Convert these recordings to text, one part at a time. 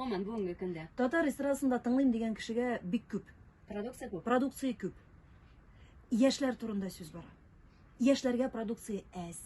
Гомумән бүгенге көндә. Татар эстрадасында тыңлыйм дигән кешегә бик күп. Продукция күп. Продукция күп. Яшьләр турында сүз бара. Яшьләргә продукция әз.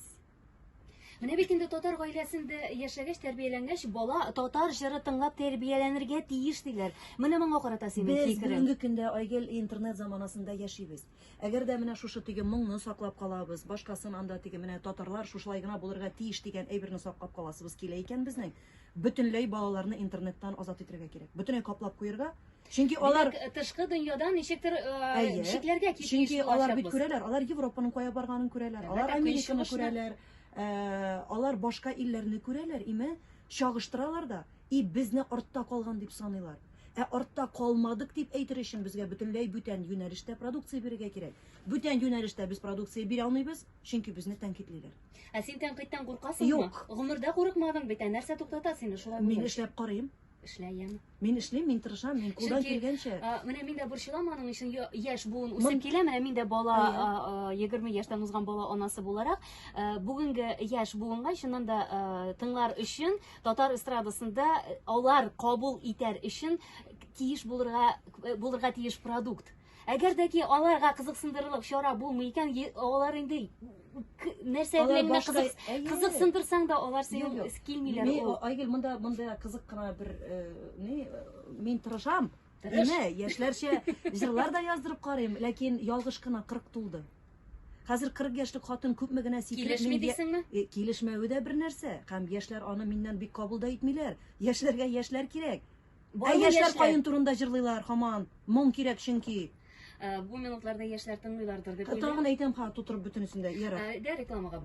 Менә бит инде татар гаиләсендә яшәгәч, тәрбияләнгәч, бала татар җыры тыңлап тәрбияләнергә тиеш диләр. Менә моңа карата синең Без фикерең. бүгенге көндә Айгел интернет заманасында яшибез. Әгәр дә менә шушы теге моңны саклап калабыз, башкасын анда теге менә татарлар шушылай гына булырга тиеш дигән әйберне саклап каласыбыз килә икән безнең, бөтенләй балаларны интернеттан азат итәргә кирәк. Бөтенләй каплап куярга. Чөнки алар Тышкы дөньядан ничектер шикләргә чөнки алар бит күрәләр, алар Европаның кая барганын күрәләр, алар Американы күрәләр, алар башка илләрне күрәләр, име чагыштыралар да, и безне артта калган дип саныйлар. Артта калмадык дип әйтер өчен безгә бөтенләй бүтән юнәлештә продукция бирергә кирәк. Бүтән юнәлештә без продукция бирә алмыйбыз, чөнки безне тәнкыйтьлиләр. Син тәнкыйтьтән куркасыңмы? Юк. Гомердә курыкмадың бит, нәрсә туктата сине шулай Мин булыр? эшләп карыйм, Эшләйем. мин эшлим, мин тырышам, мин кулдан килгәнчә. Менә мин дә борчыламаның өчен яшь буын үсеп килә, менә мин дә бала 20 яшьтән узган бала анасы буларак, бүгенге яшь буынга чыннан да тыңлар өчен татар эстрадасында алар кабул итәр өчен тиеш булырга тиеш продукт. Әгәр дә ки аларга кызыксындырырлык чара булмый икән, алар инде нәрсә белән кызыксындырсаң да алар сиңа килмиләр. Айгел, монда кызык кына бер мин тырышам. Менә яшьләрчә җырлар да яздырып карыйм, ләкин ялгыш кына 40 тулды. Хәзер 40 яшьлек хатын күпме генә сикереп Килешми дисеңме? Килешмәве дә бер нәрсә. Һәм яшьләр аны миннән бик кабул да итмиләр. Яшьләргә яшьләр кирәк. Яшьләр кайын турында җырлыйлар һаман. Моң кирәк чөнки. Бу минутларда яшьләр тыңлыйлардыр дип Тагын әйтәм, тутырып бөтенесен дә ярар. Дә рекламага